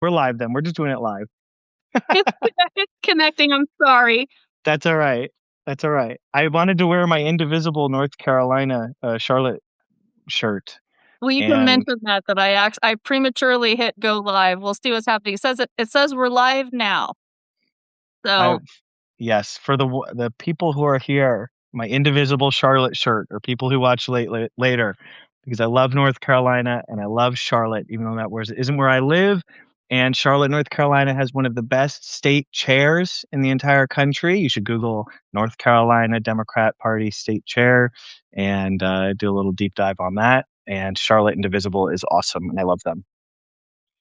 We're live then. We're just doing it live. It's connecting. I'm sorry. That's all right. That's all right. I wanted to wear my Indivisible North Carolina Charlotte shirt. Well, you can And mention that I prematurely hit go live. We'll see what's happening. It says we're live now. I, So yes, for the people who are here, my Indivisible Charlotte shirt, or people who watch later, because I love North Carolina and I love Charlotte, even though isn't where I live. And Charlotte, North Carolina has one of the best state chairs in the entire country. You should Google North Carolina Democrat Party state chair and do a little deep dive on that. And Charlotte Indivisible is awesome, and I love them.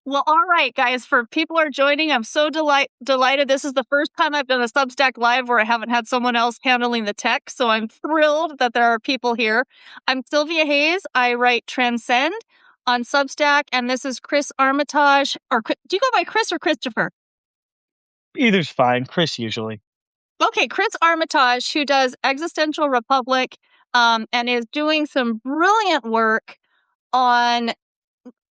well, all right, guys. For people who are joining, I'm so delighted. This is the first time I've done a Substack live where I haven't had someone else handling the tech. So I'm thrilled that there are people here. I'm Cylvia Hayes. I write Transcend on Substack, and this is Chris Armitage. Do you go by Chris or Christopher? Either's fine. Chris usually. Okay, Chris Armitage, who does Existential Republic, and is doing some brilliant work on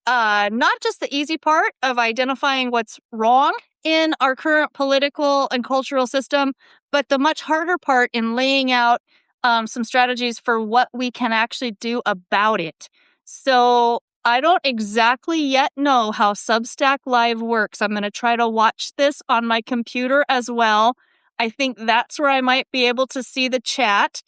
not just the easy part of identifying what's wrong in our current political and cultural system, but the much harder part in laying out some strategies for what we can actually do about it. So I don't exactly yet know how Substack Live works. I'm going to try to watch this on my computer as well. I think that's where I might be able to see the chat.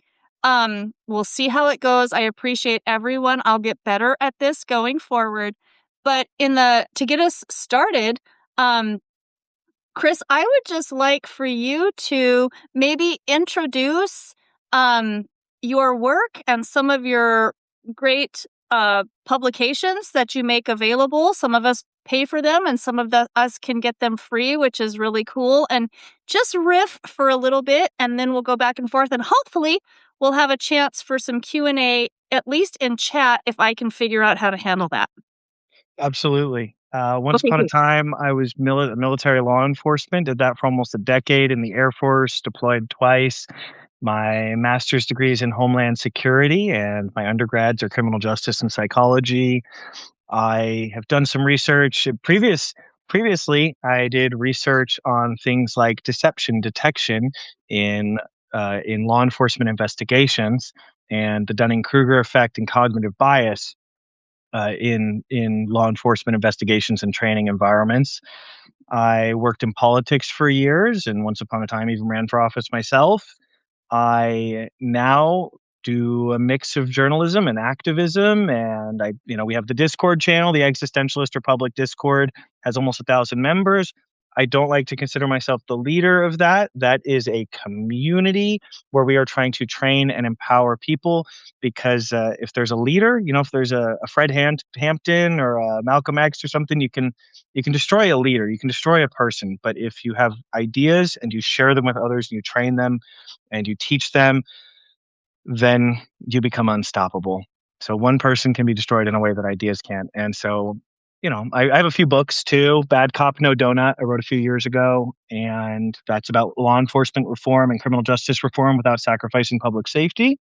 We'll see how it goes. I appreciate everyone. I'll get better at this going forward. But to get us started, Chris, I would just like for you to maybe introduce your work and some of your great publications that you make available. Some of us pay for them and some of us can get them free, which is really cool. And just riff for a little bit and then we'll go back and forth and hopefully we'll have a chance for some Q&A, at least in chat, if I can figure out how to handle that. Absolutely. Once Okay, upon a cool. time, I was military law enforcement, did that for almost a decade in the Air Force, deployed twice. My master's degree is in Homeland Security, and my undergrads are criminal justice and psychology. I have done some research. Previously, I did research on things like deception detection in law enforcement investigations and the Dunning-Kruger effect and cognitive bias in law enforcement investigations and training environments. I worked in politics for years, and once upon a time, even ran for office myself. I now do a mix of journalism and activism, and we have the Discord channel, the Existentialist Republic Discord has almost 1,000 members. I don't like to consider myself the leader of that. That is a community where we are trying to train and empower people. Because if there's a leader, if there's a Fred Hampton or a Malcolm X or something, you can destroy a leader, you can destroy a person. But if you have ideas and you share them with others, and you train them, and you teach them, then you become unstoppable. So one person can be destroyed in a way that ideas can't. And so, I have a few books too. Bad Cop, No Donut, I wrote a few years ago, and that's about law enforcement reform and criminal justice reform without sacrificing public safety.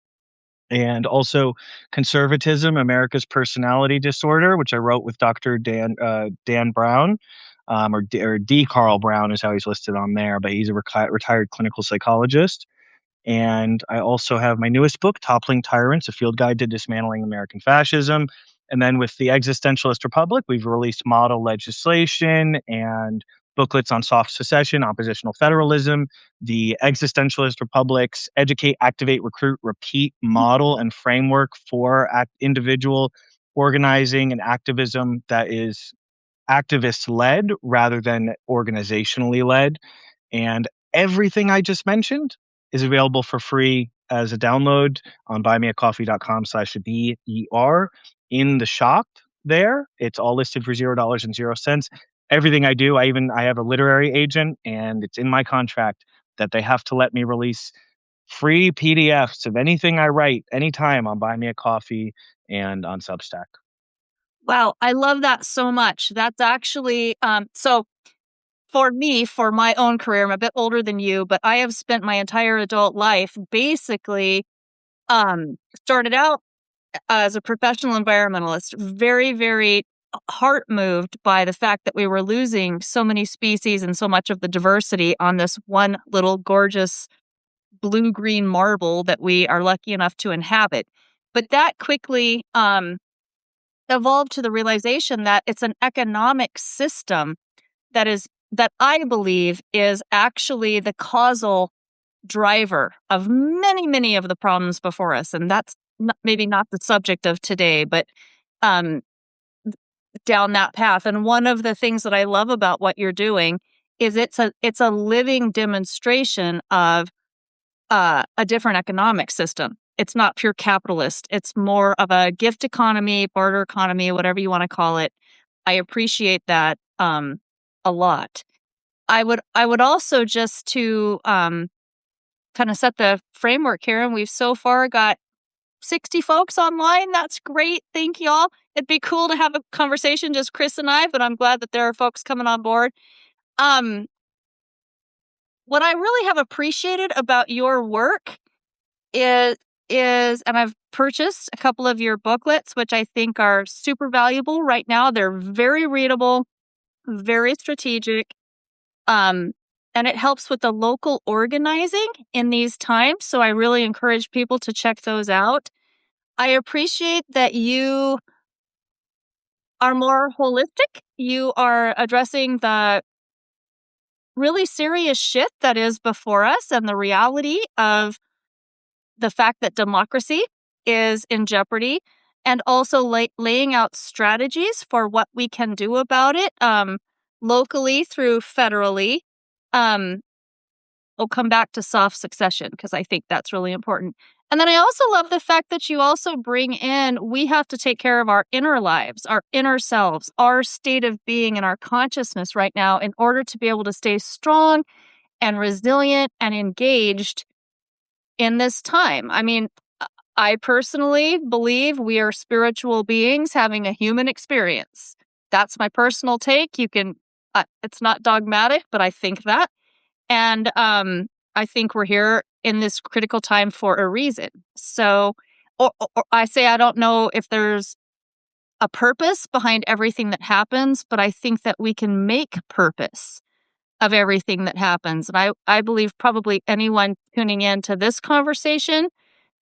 And also Conservatism, America's Personality Disorder, which I wrote with Dr. Dan Brown, or D. Carl Brown is how he's listed on there, but he's a retired clinical psychologist. And I also have my newest book, Toppling Tyrants, A Field Guide to Dismantling American Fascism. And then with the Existentialist Republic, we've released model legislation and booklets on soft secession, oppositional federalism, the Existentialist Republic's Educate, Activate, Recruit, Repeat model and framework for individual organizing and activism that is activist-led rather than organizationally led. And everything I just mentioned is available for free as a download on buymeacoffee.com/BER in the shop there. It's all listed for $0.00. Everything I do, I have a literary agent, and it's in my contract that they have to let me release free PDFs of anything I write anytime on Buy Me a Coffee and on Substack. Wow, I love that so much. That's actually so for me, for my own career, I'm a bit older than you, but I have spent my entire adult life basically started out as a professional environmentalist, very, very heart moved by the fact that we were losing so many species and so much of the diversity on this one little gorgeous blue-green marble that we are lucky enough to inhabit. But that quickly evolved to the realization that it's an economic system that I believe is actually the causal driver of many, many of the problems before us. And that's maybe not the subject of today, but um, down that path. And one of the things that I love about what you're doing is it's a living demonstration of a different economic system. It's not pure capitalist. It's more of a gift economy, barter economy, whatever you want to call it. I appreciate that a lot. I would also, just to kind of set the framework here, and we've so far got 60 folks online. That's great. Thank y'all. It'd be cool to have a conversation, just Chris and I, but I'm glad that there are folks coming on board. Um, what I really have appreciated about your work is and I've purchased a couple of your booklets, which I think are super valuable right now. They're very readable, very strategic. And it helps with the local organizing in these times. So I really encourage people to check those out. I appreciate that you are more holistic. You are addressing the really serious shit that is before us and the reality of the fact that democracy is in jeopardy, and also laying out strategies for what we can do about it locally through federally. Um, we'll come back to soft succession because I think that's really important. And then I also love the fact that you also bring in, we have to take care of our inner lives, our inner selves, our state of being and our consciousness right now in order to be able to stay strong and resilient and engaged in this time. I mean, I personally believe we are spiritual beings having a human experience. That's my personal take. You can, it's not dogmatic, but I think that. And I think we're here in this critical time for a reason. So, or I say, I don't know if there's a purpose behind everything that happens, but I think that we can make purpose of everything that happens. And I believe probably anyone tuning in to this conversation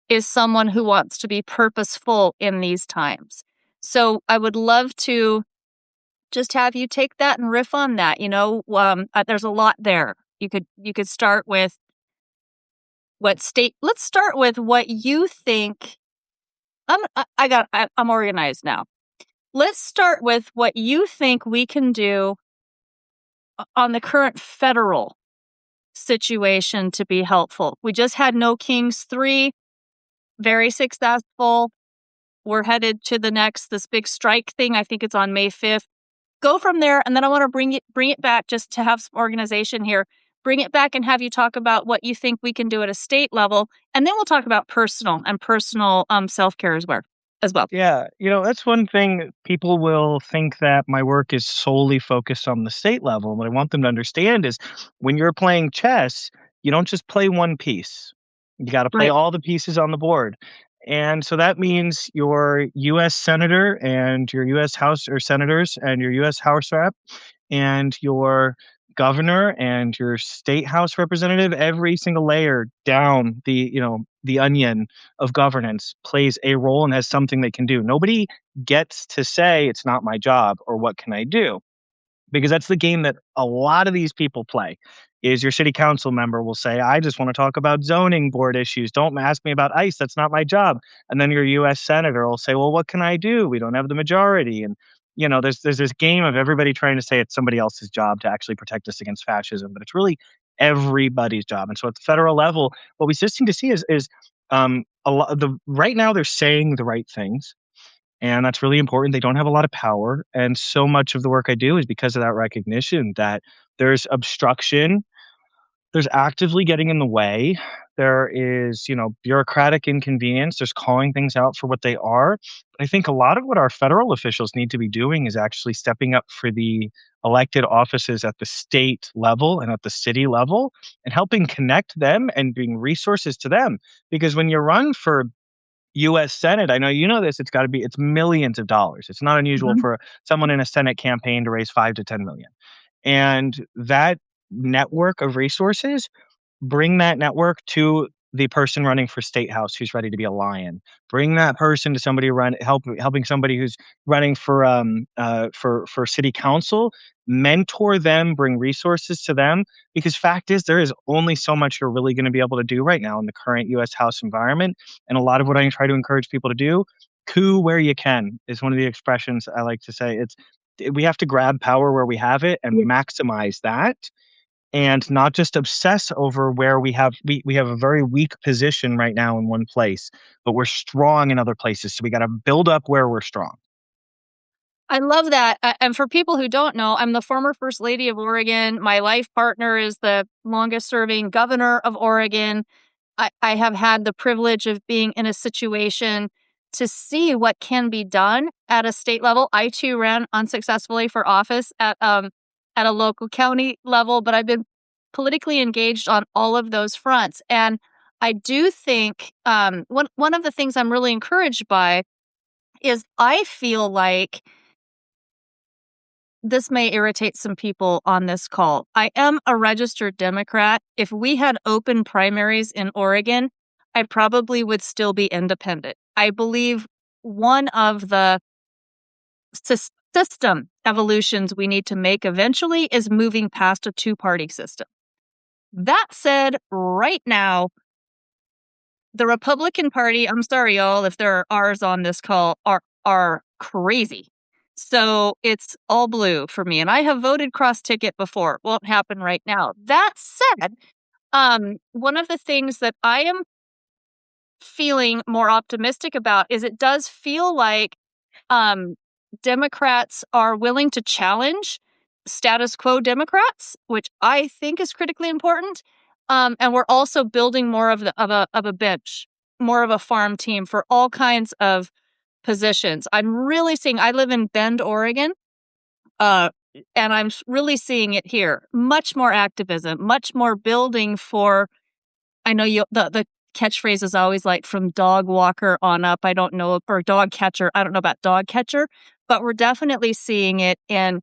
is someone who wants to be purposeful in these times. So I would love to just have you take that and riff on that. There's a lot there. You could start with let's start with what you think. I'm organized now. Let's start with what you think we can do on the current federal situation to be helpful. We just had No Kings 3, very successful. We're headed to this big strike thing. I think it's on May 5th. Go from there, and then I want to bring it back just to have some organization here. Bring it back and have you talk about what you think we can do at a state level, and then we'll talk about personal self-care as well. Yeah, that's one thing. People will think that my work is solely focused on the state level. What I want them to understand is when you're playing chess, you don't just play one piece. You got to play Right. all the pieces on the board. And so that means your US senator and your US House or senators and your US House rep and your governor and your state house representative, every single layer down the onion of governance plays a role and has something they can do. Nobody gets to say it's not my job or what can I do, because that's the game that a lot of these people play. Is your city council member will say, I just want to talk about zoning board issues. Don't ask me about ICE. That's not my job. And then your US senator will say, well, what can I do? We don't have the majority. And there's this game of everybody trying to say it's somebody else's job to actually protect us against fascism, but it's really everybody's job. And so at the federal level, what we seem to see is a lot right now they're saying the right things. And that's really important. They don't have a lot of power. And so much of the work I do is because of that recognition that there's obstruction, there's actively getting in the way, there is, bureaucratic inconvenience, there's calling things out for what they are. I think a lot of what our federal officials need to be doing is actually stepping up for the elected offices at the state level and at the city level and helping connect them and bring resources to them. Because when you run for U.S. Senate, I know you know this, it's millions of dollars. It's not unusual Mhm. for someone in a Senate campaign to raise 5 to 10 million. And that network of resources, bring that network to the person running for state house who's ready to be a lion. Bring that person to somebody helping somebody who's running for city council. Mentor them, bring resources to them, because fact is there is only so much you're really going to be able to do right now in the current U.S. House environment. And a lot of what I try to encourage people to do, coup where you can, is one of the expressions I like to say. We have to grab power where we have it and Yeah. maximize that, and not just obsess over where we have a very weak position right now in one place, but we're strong in other places. So we got to build up where we're strong. I love that. And for people who don't know, I'm the former First Lady of Oregon. My life partner is the longest serving governor of Oregon. I have had the privilege of being in a situation to see what can be done at a state level. I too ran unsuccessfully for office at a local county level, but I've been politically engaged on all of those fronts. And I do think one of the things I'm really encouraged by is I feel like this may irritate some people on this call. I am a registered Democrat. If we had open primaries in Oregon, I probably would still be independent. I believe one of the system evolutions we need to make eventually is moving past a two-party system. That said, right now, the Republican Party, I'm sorry, y'all, if there are R's on this call, are crazy. So it's all blue for me. And I have voted cross ticket before. Won't happen right now. That said, one of the things that I am feeling more optimistic about is it does feel like um, Democrats are willing to challenge status quo Democrats, which I think is critically important. And we're also building more of a bench, more of a farm team for all kinds of positions. I'm really seeing. I live in Bend, Oregon, uh, and I'm really seeing it here. Much more activism, much more building for. I know the catchphrase is always like from dog walker on up. I don't know, or dog catcher. I don't know about dog catcher, but we're definitely seeing it in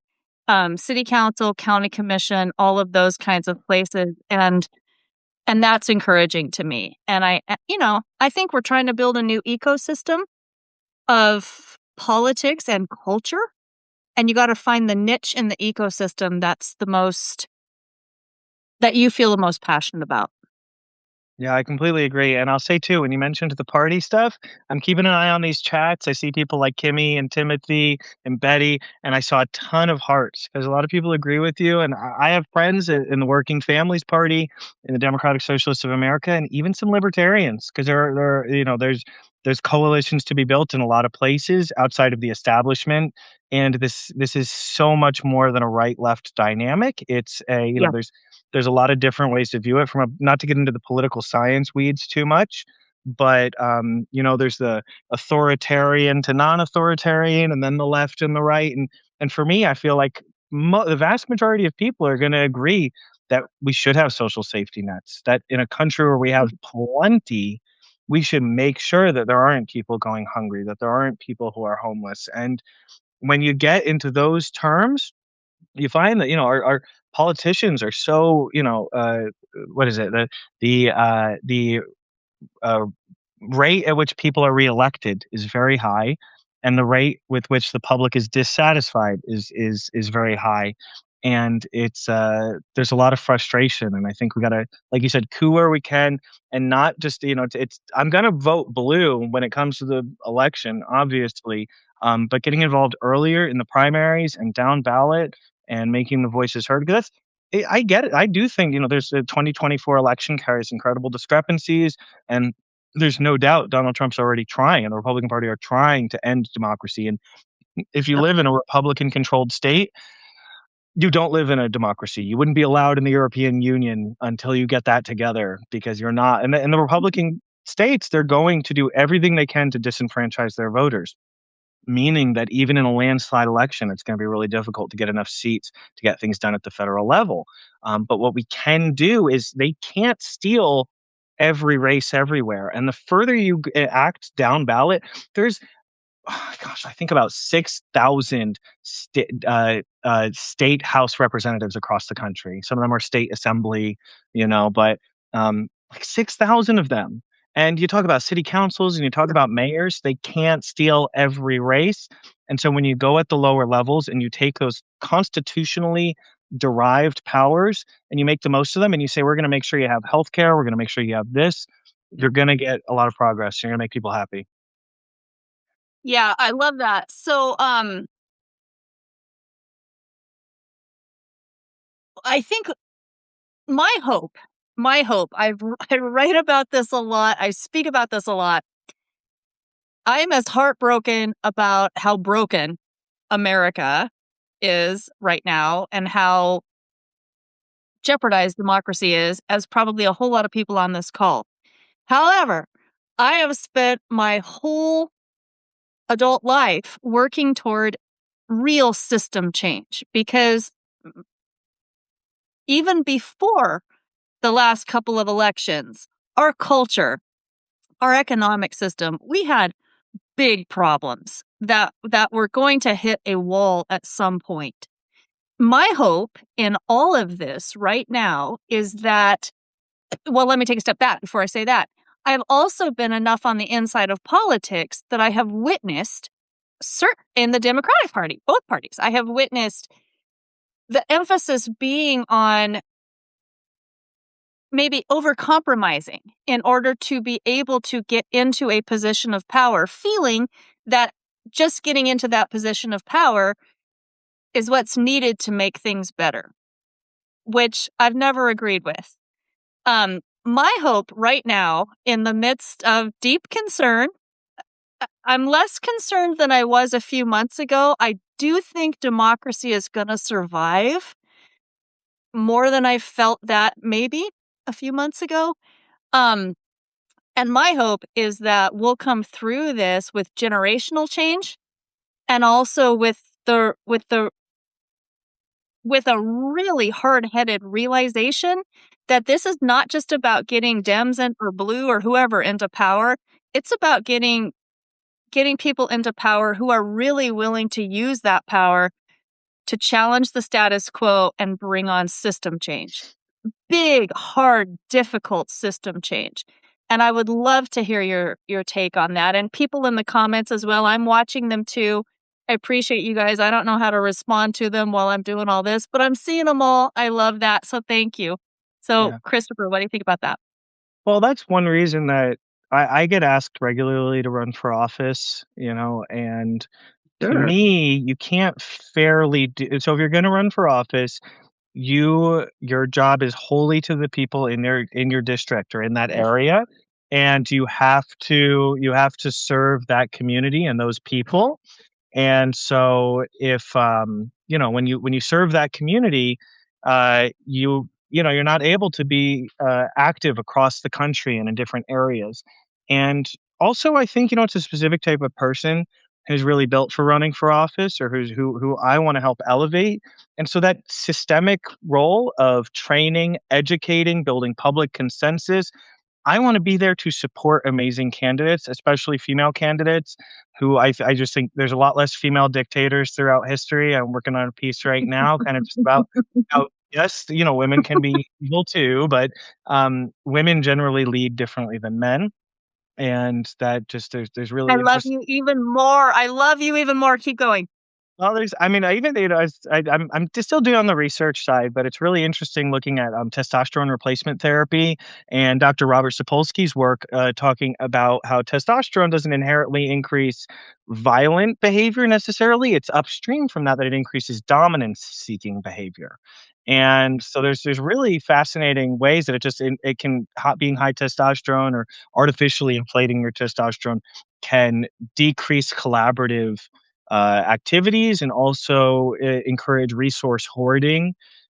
city council, county commission, all of those kinds of places, and that's encouraging to me. And I think we're trying to build a new ecosystem of politics and culture, and you got to find the niche in the ecosystem that you feel the most passionate about. Yeah, I completely agree. And I'll say too, when you mentioned the party stuff, I'm keeping an eye on these chats. I see people like Kimmy and Timothy and Betty, and I saw a ton of hearts because a lot of people agree with you. And I have friends in the Working Families Party, in the Democratic Socialists of America, and even some libertarians, because there's coalitions to be built in a lot of places outside of the establishment. And this is so much more than a right left dynamic. It's a, Yeah. there's a lot of different ways to view it from not to get into the political science weeds too much, but there's the authoritarian to non-authoritarian, and then the left and the right, and for me, I feel like the vast majority of people are going to agree that we should have social safety nets. That in a country where we have plenty, we should make sure that there aren't people going hungry, that there aren't people who are homeless, and when you get into those terms, you find that our politicians are so what is it, the uh, rate at which people are reelected is very high, and the rate with which the public is dissatisfied is very high. And there's a lot of frustration, and I think we gotta, like you said, coup where we can, and not just it's I'm gonna vote blue when it comes to the election, obviously, but getting involved earlier in the primaries and down ballot and making the voices heard. Because I get it. I do think there's the 2024 election carries incredible discrepancies, and there's no doubt Donald Trump's already trying, and the Republican Party are trying to end democracy. And if you live in a Republican controlled state, you don't live in a democracy. You wouldn't be allowed in the European Union until you get that together, because you're not. And the Republican states, they're going to do everything they can to disenfranchise their voters, meaning that even in a landslide election, it's going to be really difficult to get enough seats to get things done at the federal level. But what we can do is they can't steal every race everywhere. And the further you act down ballot, there's oh gosh, I think about 6,000 state house representatives across the country. Some of them are state assembly, but like 6,000 of them. And you talk about city councils and you talk about mayors, they can't steal every race. And so when you go at the lower levels and you take those constitutionally derived powers and you make the most of them and you say, we're going to make sure you have healthcare, we're going to make sure you have this, you're going to get a lot of progress. You're going to make people happy. Yeah, I love that. So, I think my hope, I write about this a lot. I speak about this a lot. I am as heartbroken about how broken America is right now and how jeopardized democracy is as probably a whole lot of people on this call. However, I have spent my whole adult life working toward real system change because even before the last couple of elections, our culture, our economic system, we had big problems that were going to hit a wall at some point. My hope in all of this right now is that, well, let me take a step back before I say that. I have also been enough on the inside of politics that I have witnessed in the Democratic Party, both parties. I have witnessed the emphasis being on maybe over-compromising in order to be able to get into a position of power, feeling that just getting into that position of power is what's needed to make things better, which I've never agreed with. My hope right now, in the midst of deep concern, I'm less concerned than I was a few months ago. I do think democracy is going to survive more than I felt that maybe a few months ago. And my hope is that we'll come through this with generational change and also with a really hard-headed realization that this is not just about getting Dems or blue or whoever into power. It's about getting people into power who are really willing to use that power to challenge the status quo and bring on system change. Big, hard, difficult system change. And I would love to hear your take on that. And people in the comments as well. I'm watching them too. I appreciate you guys. I don't know how to respond to them while I'm doing all this, but I'm seeing them all. I love that. So thank you. So, Yeah. Christopher, what do you think about that? Well, that's one reason that I get asked regularly to run for office, and to Sure. me, you can't fairly do so if you're gonna run for office, your job is wholly to the people in your district or in that area, and you have to serve that community and those people. And so if when you serve that community, you're not able to be active across the country and in different areas. And also I think it's a specific type of person who's really built for running for office or who I want to help elevate. And so that systemic role of training, educating, building public consensus, I wanna be there to support amazing candidates, especially female candidates who I just think there's a lot less female dictators throughout history. I'm working on a piece right now kind of just about how, yes, women can be evil too, but, women generally lead differently than men, and that just there's I really love interest. you even more. I love you even more. Keep going. Well, I mean, I even, I'm just still doing on the research side, but it's really interesting looking at testosterone replacement therapy and Dr. Robert Sapolsky's work talking about how testosterone doesn't inherently increase violent behavior necessarily. It's upstream from that it increases dominance-seeking behavior. And so there's really fascinating ways that it can being high testosterone or artificially inflating your testosterone can decrease collaborative activities and also encourage resource hoarding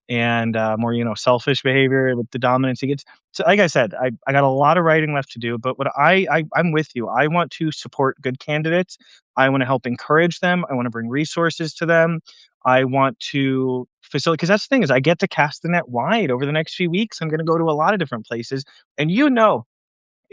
and more selfish behavior with the dominance it gets. So like I said, I got a lot of writing left to do, but what I'm with you. I want to support good candidates. I want to help encourage them. I want to bring resources to them. I want to facilitate, because that's the thing, is I get to cast the net wide over the next few weeks. I'm going to go to a lot of different places, and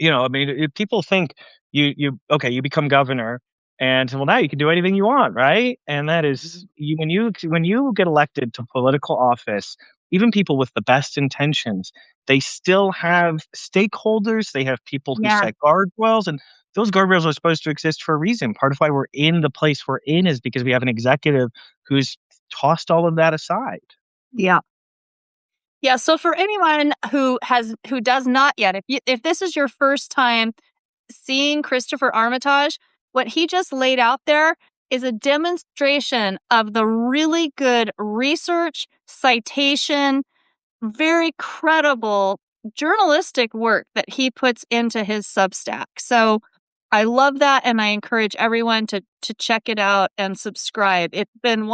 I mean, people think you become governor, and well, now you can do anything you want, right? And that Mhm. is when you get elected to political office, even people with the best intentions, they still have stakeholders. They have people who Yeah. set guardrails, and those guardrails are supposed to exist for a reason. Part of why we're in the place we're in is because we have an executive who's tossed all of that aside. Yeah. Yeah, so for anyone who does not yet, if this is your first time seeing Christopher Armitage, what he just laid out there is a demonstration of the really good research, citation, very credible journalistic work that he puts into his Substack. So I love that, and I encourage everyone to check it out and subscribe. It's been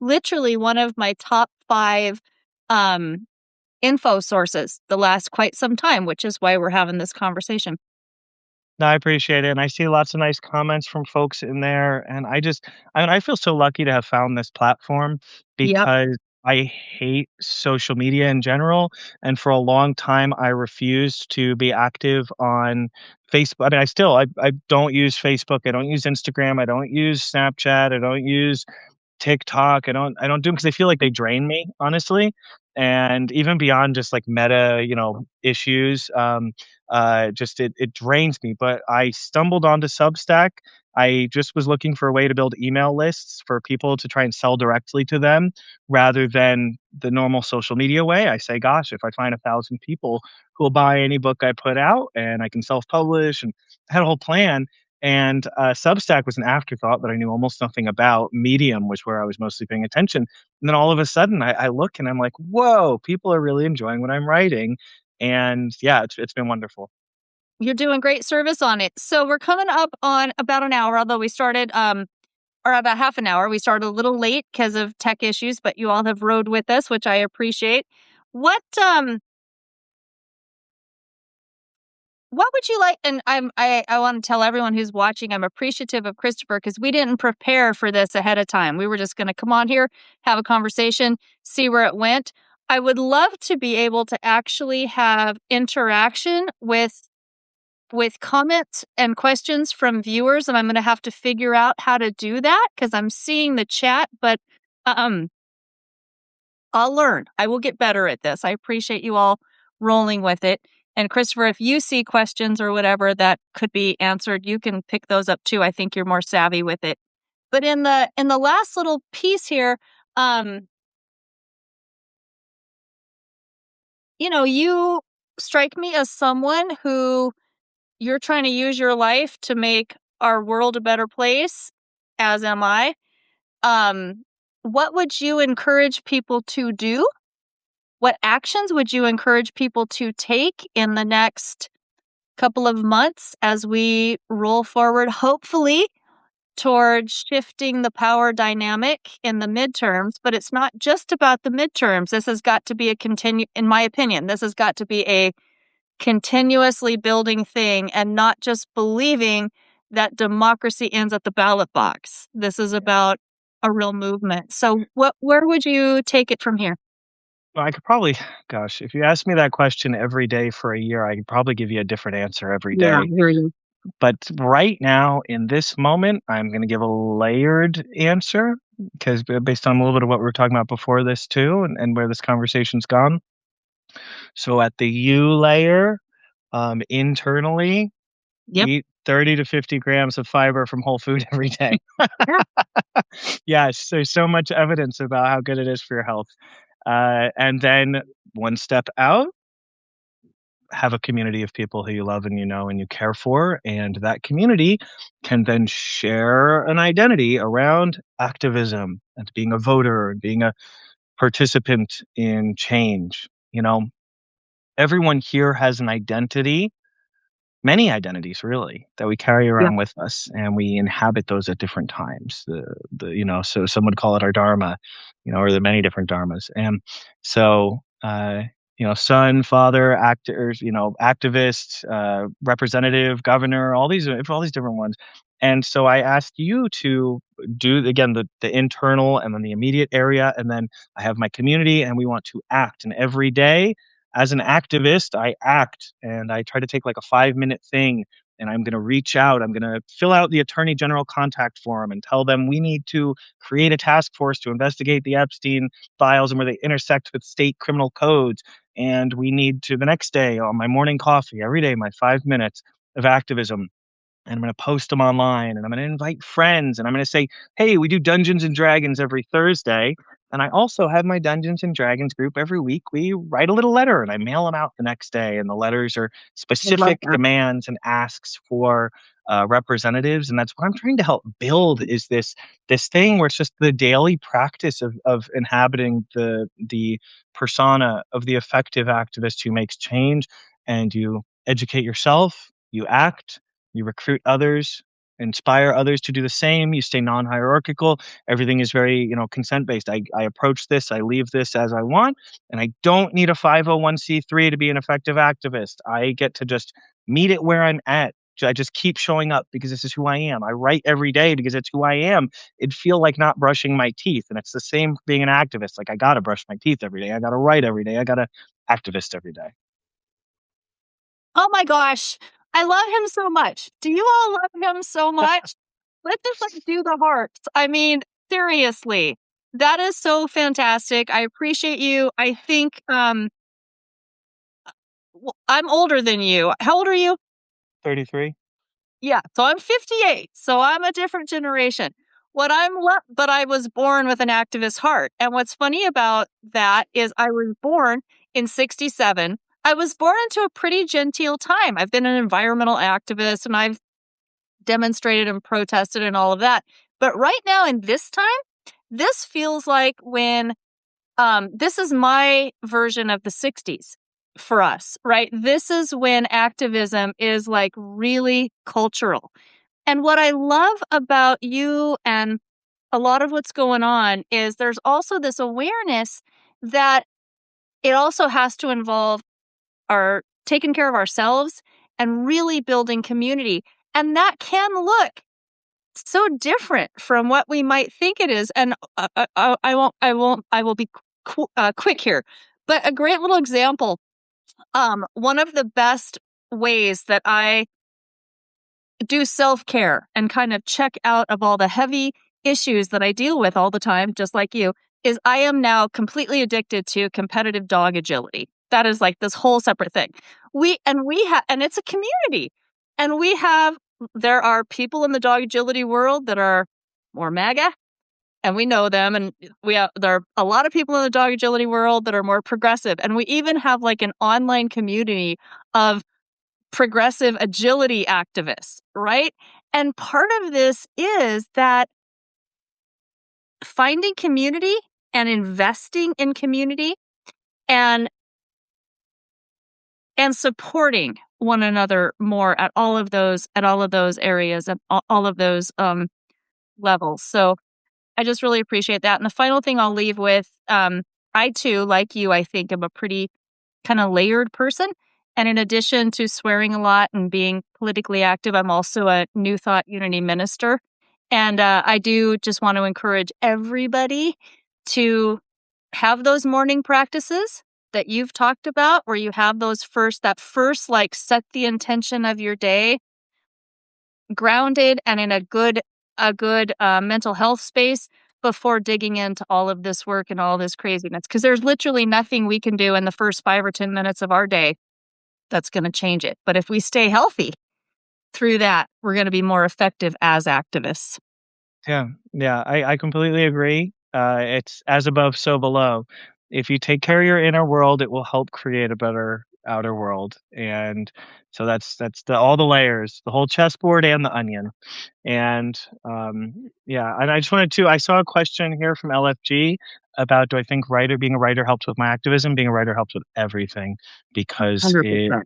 literally one of my top 5 um info sources the last quite some time, which is why we're having this conversation. No, I appreciate it, and I see lots of nice comments from folks in there, and I feel so lucky to have found this platform Yep. because I hate social media in general, and for a long time, I refused to be active on Facebook. I mean, I don't use Facebook, I don't use Instagram, I don't use Snapchat, I don't use TikTok. I don't do them because I feel like they drain me, honestly. And even beyond just like meta, issues, just it drains me. But I stumbled onto Substack. I just was looking for a way to build email lists for people to try and sell directly to them rather than the normal social media way. I say, gosh, if I find 1,000 people who will buy any book I put out and I can self-publish, and I had a whole plan. And Substack was an afterthought that I knew almost nothing about. Medium was where I was mostly paying attention. And then all of a sudden, I look and I'm like, whoa, people are really enjoying what I'm writing. And yeah, it's been wonderful. You're doing great service on it. So we're coming up on about an hour, although we started or about half an hour. We started a little late because of tech issues, but you all have rode with us, which I appreciate. What what would you like, and I want to tell everyone who's watching, I'm appreciative of Christopher because we didn't prepare for this ahead of time. We were just going to come on here, have a conversation, see where it went. I would love to be able to actually have interaction with comments and questions from viewers, and I'm going to have to figure out how to do that because I'm seeing the chat, but um I'll learn. I will get better at this. I appreciate you all rolling with it. And Christopher, if you see questions or whatever that could be answered, you can pick those up too. I think you're more savvy with it. But in the last little piece here, um, you strike me as someone who you're trying to use your life to make our world a better place, as am I. Um, what would you encourage people to do? What actions would you encourage people to take in the next couple of months as we roll forward, hopefully, towards shifting the power dynamic in the midterms? But it's not just about the midterms. This has got to be in my opinion, this has got to be a continuously building thing and not just believing that democracy ends at the ballot box. This is about a real movement. So where would you take it from here? Well, I could probably, gosh, if you asked me that question every day for a year, I could probably give you a different answer every Yeah, day. here you. But right now, in this moment, I'm going to give a layered answer because based on a little bit of what we were talking about before this too, and where this conversation's gone. So at the U layer, internally, Yep. eat 30 to 50 grams of fiber from whole food every day. Yeah. Yes, there's so much evidence about how good it is for your health. And then one step out, have a community of people who you love and you know and you care for. And that community can then share an identity around activism and being a voter and being a participant in change. Everyone here has an identity, many identities really, that we carry Yeah. around with us, and we inhabit those at different times. So some would call it our dharma, or the many different dharmas. And so, son, father, actors, activist, representative, governor, all these different ones. And so I asked you to do again the internal and then the immediate area, and then I have my community, and we want to act. And every day as an activist, I act and I try to take like a 5 minute thing and I'm going to reach out. I'm going to fill out the attorney general contact form and tell them we need to create a task force to investigate the Epstein files and where they intersect with state criminal codes. And we need to, the next day on my morning coffee, every day, my 5 minutes of activism, and I'm going to post them online and I'm going to invite friends and I'm going to say, hey, we do Dungeons and Dragons every Thursday. And I also have my Dungeons and Dragons group every week. We write a little letter and I mail them out the next day. And the letters are I love specific that. demands and asks for representatives. And that's what I'm trying to help build is this thing where it's just the daily practice of inhabiting the persona of the effective activist who makes change. And you educate yourself, you act, you recruit others, inspire others to do the same. You stay non-hierarchical. Everything is very, consent-based. I approach this, I leave this as I want, and I don't need a 501c3 to be an effective activist. I get to just meet it where I'm at. I just keep showing up because this is who I am. I write every day because it's who I am. It'd feel like not brushing my teeth. And it's the same being an activist. Like I gotta brush my teeth every day. I gotta write every day. I gotta activist every day. Oh my gosh. I love him so much. Do you all love him so much? Let's just like do the hearts. I mean, seriously. That is so fantastic. I appreciate you. I think I'm older than you. How old are you? 33. Yeah, so I'm 58. So I'm a different generation. But I was born with an activist heart. And what's funny about that is I was born in 67. I was born into a pretty genteel time. I've been an environmental activist and I've demonstrated and protested and all of that. But right now in this time, this feels like when this is my version of the 60s for us, right? This is when activism is like really cultural. And what I love about you and a lot of what's going on is there's also this awareness that it also has to involve our taking care of ourselves and really building community. And that can look so different from what we might think it is. And I will be quick here. But a great little example. One of the best ways that I do self-care and kind of check out of all the heavy issues that I deal with all the time, just like you, is I am now completely addicted to competitive dog agility. That is like this whole separate thing. And it's a community. And there are people in the dog agility world that are more MAGA, and we know them. And there are a lot of people in the dog agility world that are more progressive. And we even have like an online community of progressive agility activists, right? And part of this is that finding community and investing in community and supporting one another more at all of those areas and all of those levels. So I just really appreciate that. And the final thing I'll leave with, I too, like you, I think am a pretty kind of layered person. And in addition to swearing a lot and being politically active, I'm also a New Thought Unity minister. And I do just want to encourage everybody to have those morning practices that you've talked about, where you have that first, like set the intention of your day grounded and in a good mental health space before digging into all of this work and all this craziness. Because there's literally nothing we can do in the first 5 or 10 minutes of our day that's going to change it. But if we stay healthy through that, we're going to be more effective as activists. Yeah, yeah, I completely agree. It's as above, so below. If you take care of your inner world, it will help create a better outer world. And so that's all the layers, the whole chessboard and the onion. And yeah, and I just wanted to. I saw a question here from LFG about do I think being a writer helps with my activism? Being a writer helps with everything because 100%.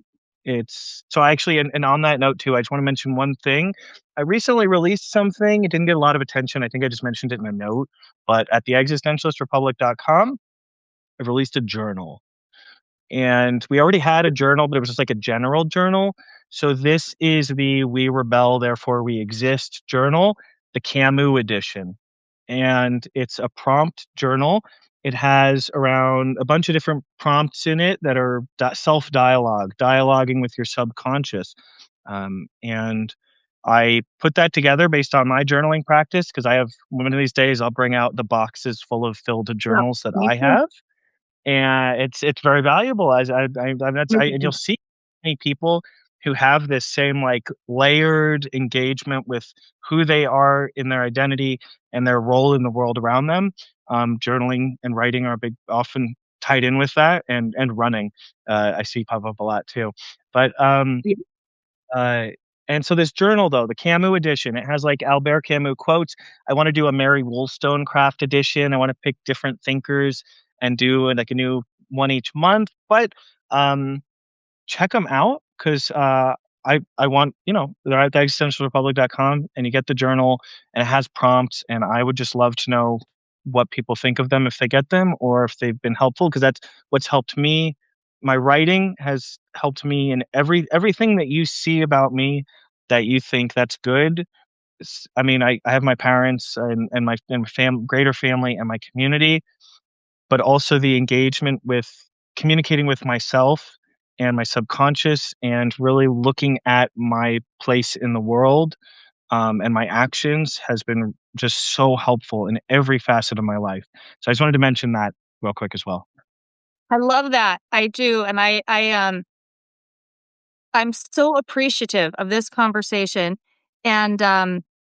it's so I actually, and on that note too, I just want to mention one thing. I recently released something. It didn't get a lot of attention. I think I just mentioned it in a note, but at the existentialistrepublic.com, I've released a journal. And we already had a journal, but it was just like a general journal. So this is the We Rebel, Therefore We Exist journal, the Camus edition. And it's a prompt journal. It has around a bunch of different prompts in it that are self dialogue, dialoguing with your subconscious. And I put that together based on my journaling practice because I have one of these days I'll bring out the boxes full of filled Yep. journals that Me I too. have, and it's very valuable. As and you'll Mhm. see many people who have this same like layered engagement with who they are in their identity and their role in the world around them. Journaling and writing are big, often tied in with that, and running. I see pop up a lot too, but Yeah. uh, and so this journal though, the Camus edition, it has like Albert Camus quotes. I want to do a Mary Wollstonecraft edition. I want to pick different thinkers and do like a new one each month. But um, check them out because I want, they're at existentialrepublic.com and you get the journal and it has prompts, and I would just love to know what people think of them if they get them or if they've been helpful because that's what's helped me. My writing has helped me in everything that you see about me that you think that's good. I mean, I have my parents and my greater family and my community, but also the engagement with communicating with myself and my subconscious and really looking at my place in the world, and my actions has been just so helpful in every facet of my life. So I just wanted to mention that real quick as well. I love that. I do, and I'm so appreciative of this conversation and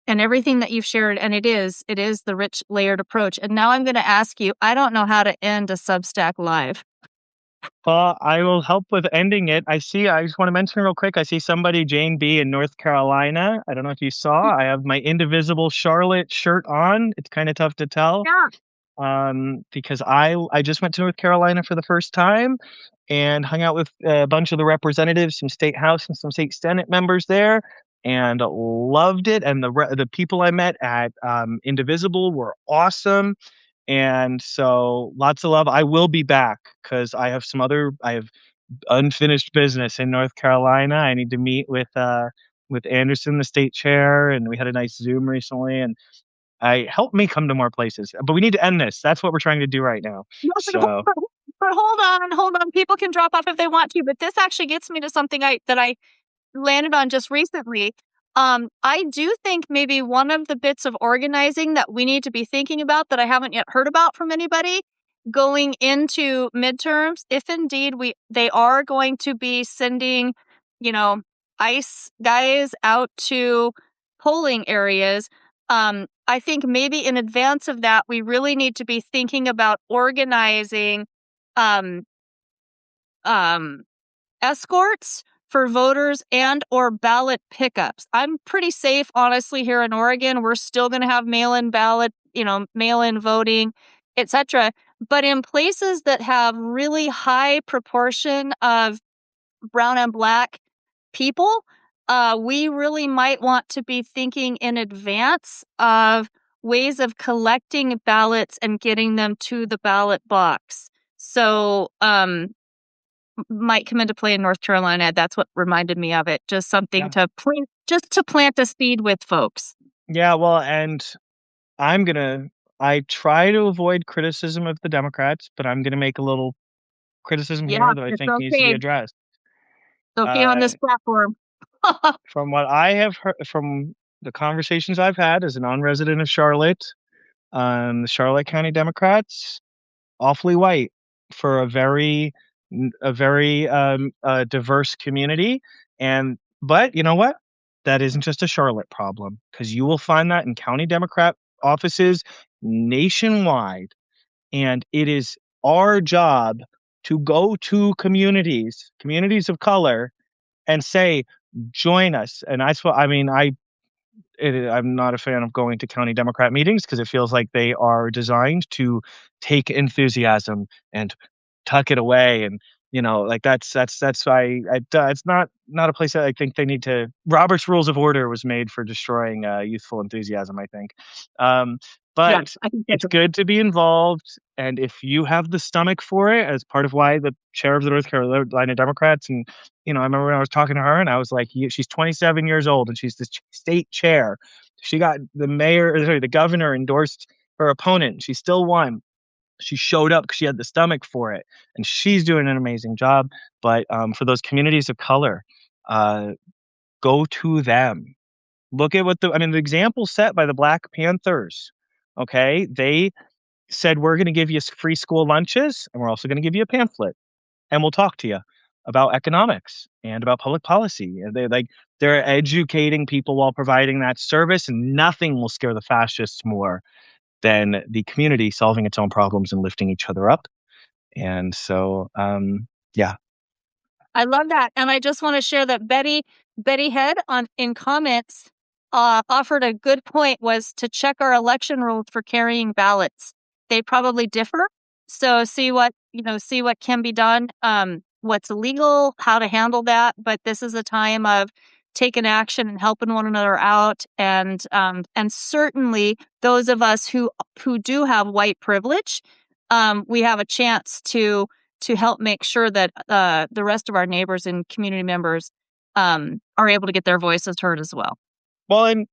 everything that you've shared. And it is the rich layered approach. And now I'm going to ask you, I don't know how to end a Substack live. Well, I will help with ending it. I just want to mention real quick. I see somebody, Jane B. in North Carolina. I don't know if you saw. I have my Indivisible Charlotte shirt on. It's kind of tough to tell. Yeah. Because I just went to North Carolina for the first time and hung out with a bunch of the representatives, some state house and some state senate members there, and loved it. And the people I met at Indivisible were awesome, and so lots of love. I will be back because I have unfinished business in North Carolina. I need to meet with Anderson, the state chair, and we had a nice Zoom recently, and I help me come to more places. But we need to end this. That's what we're trying to do right now. No, So, but hold on. People can drop off if they want to, but this actually gets me to something I landed on just recently. I do think maybe one of the bits of organizing that we need to be thinking about that I haven't yet heard about from anybody going into midterms, if indeed they are going to be sending, you know, ICE guys out to polling areas. I think maybe in advance of that, we really need to be thinking about organizing um, um, escorts for voters and or ballot pickups. I'm pretty safe, honestly, here in Oregon. We're still going to have mail-in ballot, mail-in voting, etc. But in places that have really high proportion of brown and black people, we really might want to be thinking in advance of ways of collecting ballots and getting them to the ballot box. So, might come into play in North Carolina. That's what reminded me of it. Just something yeah. to plant a seed with folks. Yeah, well, and I'm gonna I try to avoid criticism of the Democrats, but I'm gonna make a little criticism Yeah, here that I it's think needs to be okay. addressed. It's okay on Uh, this platform. from what I have heard from the conversations I've had as a non-resident of Charlotte, the Charlotte County Democrats, awfully white for a very diverse community. And but you know what? That isn't just a Charlotte problem because you will find that in county Democrat offices nationwide. And it is our job to go to communities of color, and say, join us. And that's what I mean. I'm not a fan of going to county Democrat meetings because it feels like they are designed to take enthusiasm and tuck it away, and like that's why it's not a place that I think they need to. Robert's Rules of Order was made for destroying youthful enthusiasm, I think. Um, Yes, but I think that's it's good to be involved, and if you have the stomach for it, as part of why the chair of the North Carolina Democrats, and I remember when I was talking to her, and I was like, she's 27 years old, and she's the state chair. She got the governor endorsed her opponent. She still won. She showed up because she had the stomach for it, and she's doing an amazing job. But for those communities of color, uh, go to them. Look at what the example set by the Black Panthers. Okay, they said we're going to give you free school lunches, and we're also going to give you a pamphlet, and we'll talk to you about economics and about public policy. And they're educating people while providing that service, and nothing will scare the fascists more than the community solving its own problems and lifting each other up. And so, yeah. I love that, and I just wanna share that Betty Head on in comments, offered a good point, was to check our election rules for carrying ballots. They probably differ, so see what can be done, what's illegal, how to handle that, but this is a time of taking action and helping one another out, and certainly those of us who do have white privilege, we have a chance to help make sure that the rest of our neighbors and community members are able to get their voices heard as well. Well, and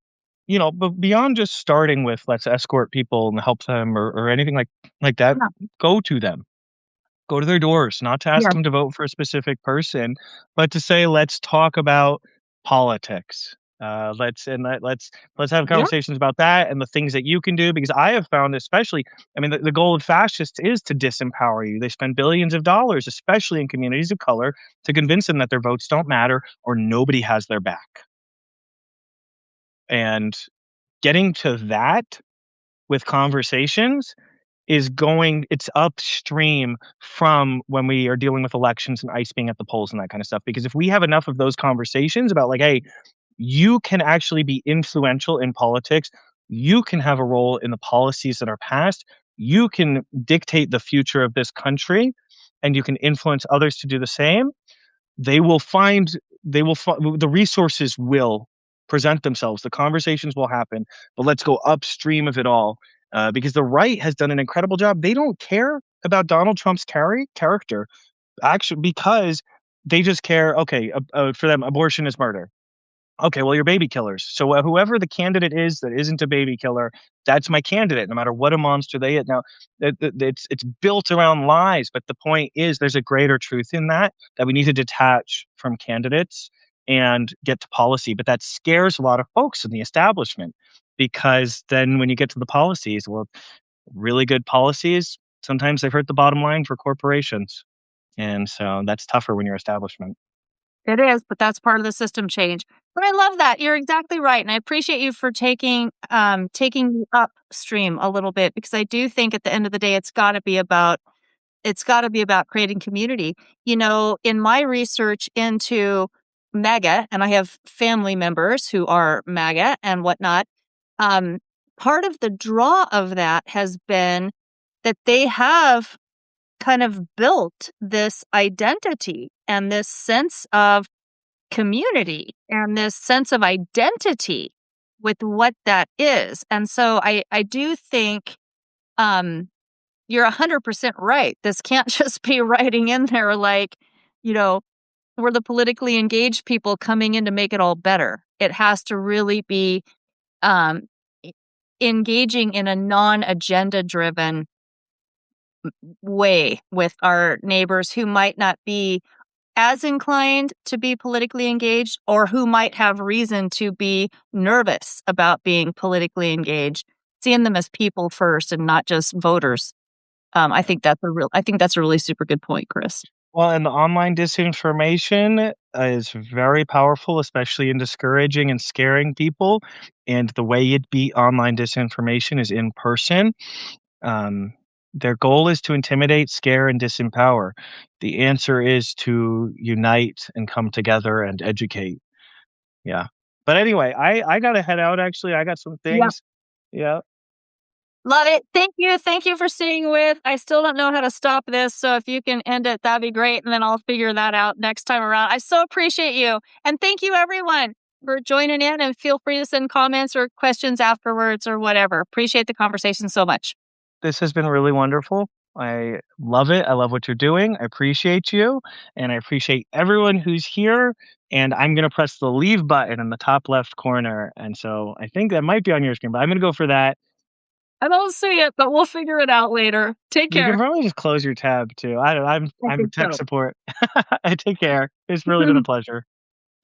but beyond just starting with let's escort people and help them or anything like that, Yeah. go to them. Go to their doors, not to ask Yeah. them to vote for a specific person, but to say, "Let's talk about politics." Let's have Yeah. conversations about that and the things that you can do, because I have found, especially, the goal of fascists is to disempower you. They spend billions of dollars, especially in communities of color, to convince them that their votes don't matter or nobody has their back. And getting to that with conversations it's upstream from when we are dealing with elections and ICE being at the polls and that kind of stuff. Because if we have enough of those conversations about like, hey, you can actually be influential in politics, you can have a role in the policies that are passed, you can dictate the future of this country, and you can influence others to do the same. They will find the resources will present themselves, the conversations will happen, but let's go upstream of it all, because the right has done an incredible job. They don't care about Donald Trump's character, actually, because they just care, okay, for them, abortion is murder. Okay, well, you're baby killers. So whoever the candidate is that isn't a baby killer, that's my candidate, no matter what a monster they are. Now, it's built around lies, but the point is there's a greater truth in that we need to detach from candidates and get to policy. But that scares a lot of folks in the establishment, because then when you get to the policies, well, really good policies, sometimes they've hurt the bottom line for corporations. And so that's tougher when you're establishment. It is, but that's part of the system change. But I love that. You're exactly right, and I appreciate you for taking me upstream a little bit, because I do think at the end of the day, it's got to be about creating community. In my research into MAGA, and I have family members who are MAGA and whatnot, um, part of the draw of that has been that they have kind of built this identity and this sense of community and this sense of identity with what that is. And so I do think you're 100% right. This can't just be writing in there like, you know, we're the politically engaged people coming in to make it all better. It has to really be um, e- engaging in a non-agenda driven way with our neighbors who might not be as inclined to be politically engaged, or who might have reason to be nervous about being politically engaged, seeing them as people first and not just voters. I think that's a really super good point, Chris. Well, and the online disinformation is very powerful, especially in discouraging and scaring people. And the way you'd beat online disinformation is in person. Um, their goal is to intimidate, scare, and disempower. The answer is to unite and come together and educate. Yeah. But anyway, I gotta head out. Actually, I got some Yeah. things. Yeah. Love it. Thank you. Thank you for staying with. I still don't know how to stop this, so if you can end it, that'd be great, and then I'll figure that out next time around. I so appreciate you. And thank you everyone for joining in, and feel free to send comments or questions afterwards or whatever. Appreciate the conversation so much. This has been really wonderful. I love it. I love what you're doing. I appreciate you, and I appreciate everyone who's here. And I'm going to press the leave button in the top left corner. And so I think that might be on your screen, but I'm going to go for that. I don't see it, but we'll figure it out later. Take You can care. probably just close your tab too. I don't, I I'm think tech so. support. I take care. It's really been a pleasure.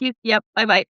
Yep. Bye bye.